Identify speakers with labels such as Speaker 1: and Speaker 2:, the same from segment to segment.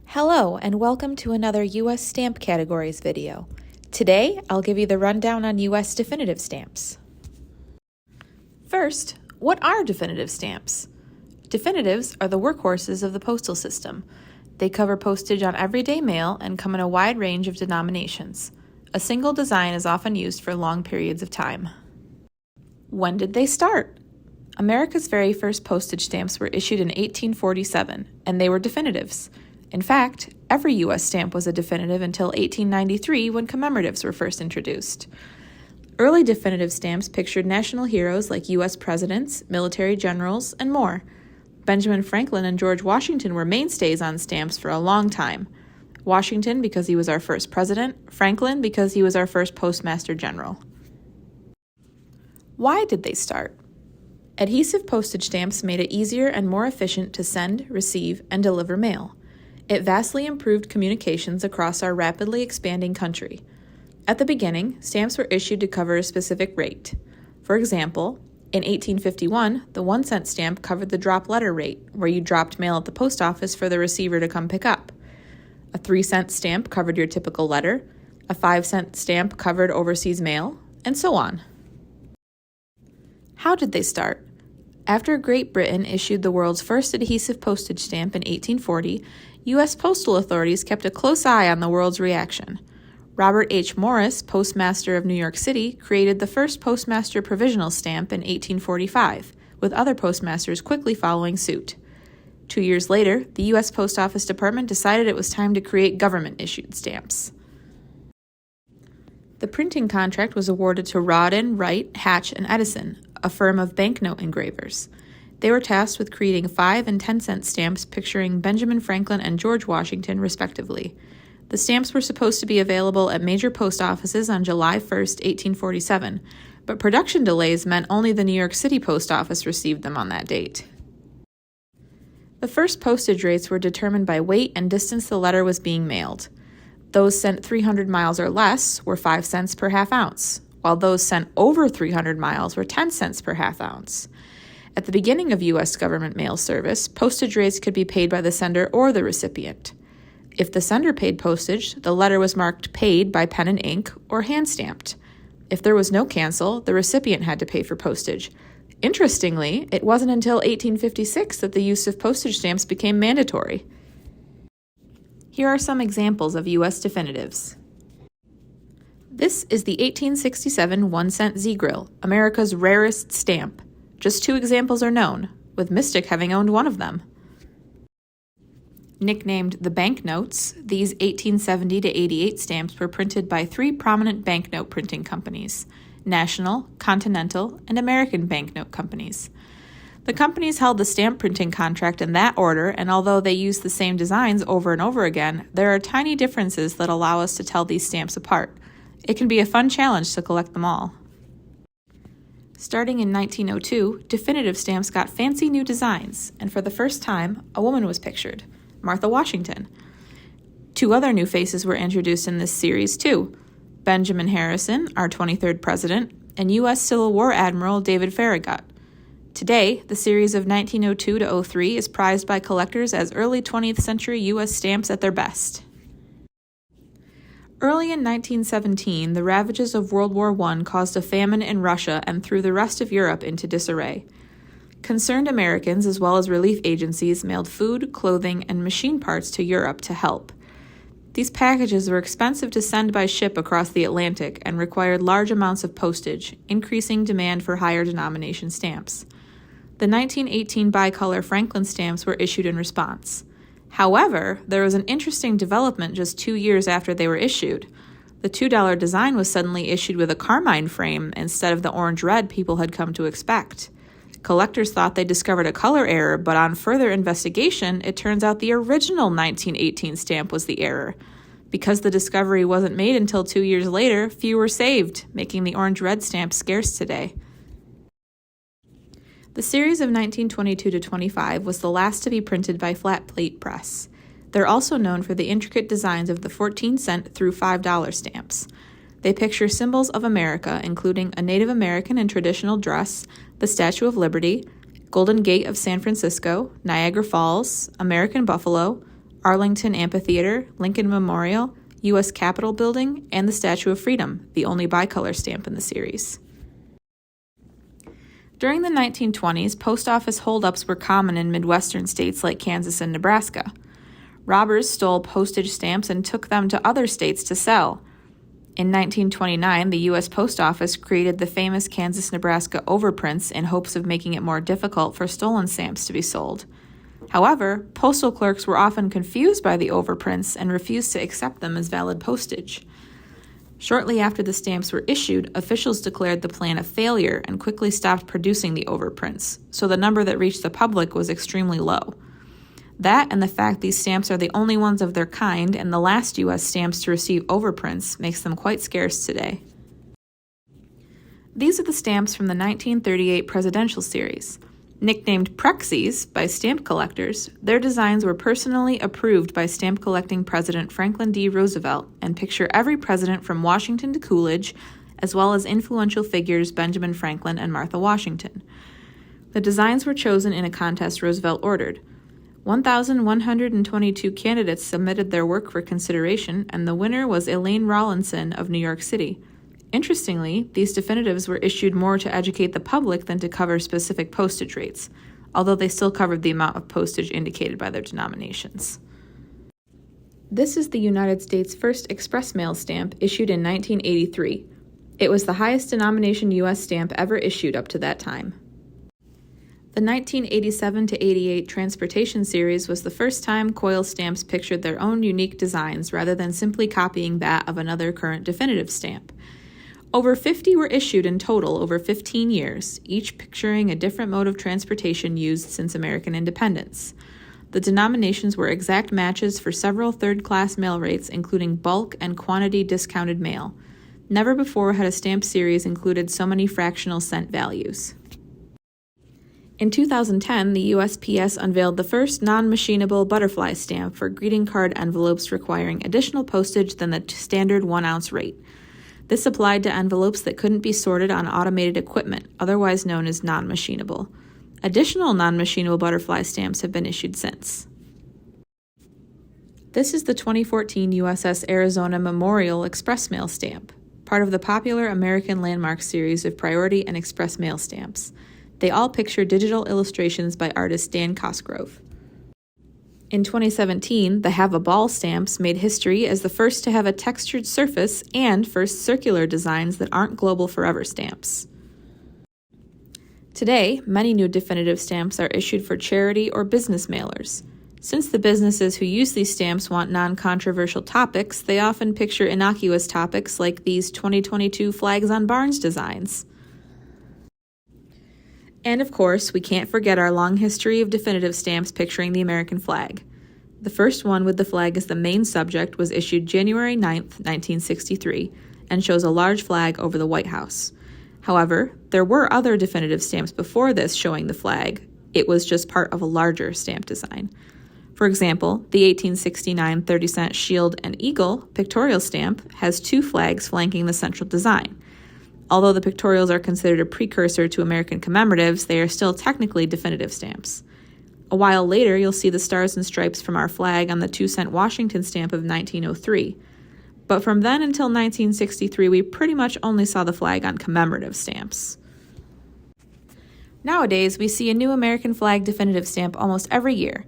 Speaker 1: Hello and welcome to another U.S. stamp categories video. Today, I'll give you the rundown on U.S. definitive stamps. First, what are definitive stamps? Definitives are the workhorses of the postal system. They cover postage on everyday mail and come in a wide range of denominations. A single design is often used for long periods of time. When did they start? America's very first postage stamps were issued in 1847, and they were definitives. In fact, every U.S. stamp was a definitive until 1893 when commemoratives were first introduced. Early definitive stamps pictured national heroes like U.S. presidents, military generals, and more. Benjamin Franklin and George Washington were mainstays on stamps for a long time. Washington because he was our first president, Franklin because he was our first postmaster general. Why did they start? Adhesive postage stamps made it easier and more efficient to send, receive, and deliver mail. It vastly improved communications across our rapidly expanding country. At the beginning, stamps were issued to cover a specific rate. For example, in 1851, the 1-cent stamp covered the drop letter rate, where you dropped mail at the post office for the receiver to come pick up. A 3-cent stamp covered your typical letter, a 5-cent stamp covered overseas mail, and so on. How did they start? After Great Britain issued the world's first adhesive postage stamp in 1840, U.S. postal authorities kept a close eye on the world's reaction. Robert H. Morris, postmaster of New York City, created the first postmaster provisional stamp in 1845, with other postmasters quickly following suit. 2 years later, the U.S. Post Office Department decided it was time to create government-issued stamps. The printing contract was awarded to Rawdon, Wright, Hatch, and Edison, a firm of banknote engravers. They were tasked with creating 5- and 10-cent stamps picturing Benjamin Franklin and George Washington, respectively. The stamps were supposed to be available at major post offices on July 1, 1847, but production delays meant only the New York City post office received them on that date. The first postage rates were determined by weight and distance the letter was being mailed. Those sent 300 miles or less were 5 cents per half ounce, while those sent over 300 miles were 10 cents per half ounce. At the beginning of U.S. government mail service, postage rates could be paid by the sender or the recipient. If the sender paid postage, the letter was marked paid by pen and ink or hand-stamped. If there was no cancel, the recipient had to pay for postage. Interestingly, it wasn't until 1856 that the use of postage stamps became mandatory. Here are some examples of U.S. definitives. This is the 1867 1-cent Z-Grill, America's rarest stamp. Just 2 examples are known, with Mystic having owned one of them. Nicknamed the Banknotes, these 1870 to 88 stamps were printed by 3 prominent banknote printing companies: National, Continental, and American Banknote Companies. The companies held the stamp printing contract in that order, and although they used the same designs over and over again, there are tiny differences that allow us to tell these stamps apart. It can be a fun challenge to collect them all. Starting in 1902, definitive stamps got fancy new designs, and for the first time, a woman was pictured, Martha Washington. 2 other new faces were introduced in this series, too: Benjamin Harrison, our 23rd president, and U.S. Civil War Admiral David Farragut. Today, the series of 1902 to 03 is prized by collectors as early 20th century U.S. stamps at their best. Early in 1917, the ravages of World War I caused a famine in Russia and threw the rest of Europe into disarray. Concerned Americans, as well as relief agencies, mailed food, clothing, and machine parts to Europe to help. These packages were expensive to send by ship across the Atlantic and required large amounts of postage, increasing demand for higher denomination stamps. The 1918 bicolor Franklin stamps were issued in response. However, there was an interesting development just 2 years after they were issued. The $2 design was suddenly issued with a carmine frame instead of the orange-red people had come to expect. Collectors thought they discovered a color error, but on further investigation, it turns out the original 1918 stamp was the error. Because the discovery wasn't made until 2 years later, few were saved, making the orange-red stamp scarce today. The series of 1922 to 25 was the last to be printed by flat plate press. They're also known for the intricate designs of the 14-cent through $5 stamps. They picture symbols of America, including a Native American in traditional dress, the Statue of Liberty, Golden Gate of San Francisco, Niagara Falls, American Buffalo, Arlington Amphitheater, Lincoln Memorial, U.S. Capitol Building, and the Statue of Freedom, the only bicolor stamp in the series. During the 1920s, post office holdups were common in Midwestern states like Kansas and Nebraska. Robbers stole postage stamps and took them to other states to sell. In 1929, the U.S. Post Office created the famous Kansas-Nebraska overprints in hopes of making it more difficult for stolen stamps to be sold. However, postal clerks were often confused by the overprints and refused to accept them as valid postage. Shortly after the stamps were issued, officials declared the plan a failure and quickly stopped producing the overprints, so the number that reached the public was extremely low. That and the fact these stamps are the only ones of their kind and the last U.S. stamps to receive overprints makes them quite scarce today. These are the stamps from the 1938 presidential series. Nicknamed Prexies by stamp collectors, their designs were personally approved by stamp collecting President Franklin D. Roosevelt and picture every president from Washington to Coolidge, as well as influential figures Benjamin Franklin and Martha Washington. The designs were chosen in a contest Roosevelt ordered. 1,122 candidates submitted their work for consideration, and the winner was Elaine Rawlinson of New York City. Interestingly, these definitives were issued more to educate the public than to cover specific postage rates, although they still covered the amount of postage indicated by their denominations. This is the United States' first express mail stamp issued in 1983. It was the highest denomination U.S. stamp ever issued up to that time. The 1987-88 Transportation Series was the first time coil stamps pictured their own unique designs rather than simply copying that of another current definitive stamp. Over 50 were issued in total over 15 years, each picturing a different mode of transportation used since American independence. The denominations were exact matches for several third-class mail rates, including bulk and quantity discounted mail. Never before had a stamp series included so many fractional cent values. In 2010, the USPS unveiled the first non-machinable butterfly stamp for greeting card envelopes requiring additional postage than the standard 1-ounce rate. This applied to envelopes that couldn't be sorted on automated equipment, otherwise known as non-machinable. Additional non-machinable butterfly stamps have been issued since. This is the 2014 USS Arizona Memorial Express Mail stamp, part of the popular American Landmark series of Priority and Express Mail stamps. They all picture digital illustrations by artist Dan Cosgrove. In 2017, the Have a Ball stamps made history as the first to have a textured surface and first circular designs that aren't global forever stamps. Today, many new definitive stamps are issued for charity or business mailers. Since the businesses who use these stamps want non-controversial topics, they often picture innocuous topics like these 2022 Flags on Barns designs. And of course, we can't forget our long history of definitive stamps picturing the American flag. The first one with the flag as the main subject was issued January 9, 1963, and shows a large flag over the White House. However, there were other definitive stamps before this showing the flag. It was just part of a larger stamp design. For example, the 1869 30-cent Shield and Eagle pictorial stamp has two flags flanking the central design. Although the pictorials are considered a precursor to American commemoratives, they are still technically definitive stamps. A while later, you'll see the stars and stripes from our flag on the 2-cent Washington stamp of 1903. But from then until 1963, we pretty much only saw the flag on commemorative stamps. Nowadays, we see a new American flag definitive stamp almost every year.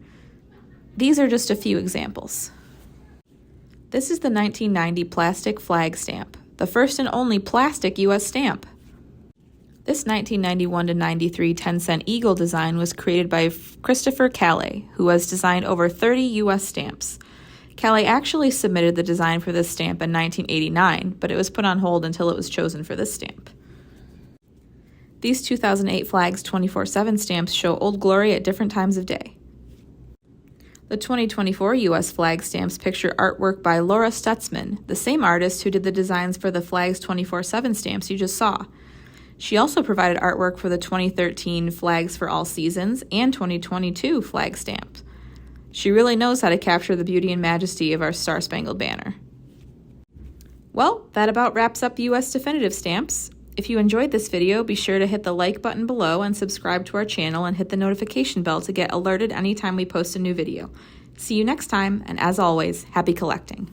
Speaker 1: These are just a few examples. This is the 1990 plastic flag stamp, the first and only plastic U.S. stamp. This 1991-93 10-cent Eagle design was created by Christopher Calais, who has designed over 30 U.S. stamps. Calais actually submitted the design for this stamp in 1989, but it was put on hold until it was chosen for this stamp. These 2008 Flags 24/7 stamps show Old Glory at different times of day. The 2024 U.S. flag stamps picture artwork by Laura Stutzman, the same artist who did the designs for the Flags 24/7 stamps you just saw. She also provided artwork for the 2013 Flags for All Seasons and 2022 flag stamp. She really knows how to capture the beauty and majesty of our Star-Spangled Banner. Well, that about wraps up U.S. definitive stamps. If you enjoyed this video, be sure to hit the like button below and subscribe to our channel and hit the notification bell to get alerted anytime we post a new video. See you next time, and as always, happy collecting.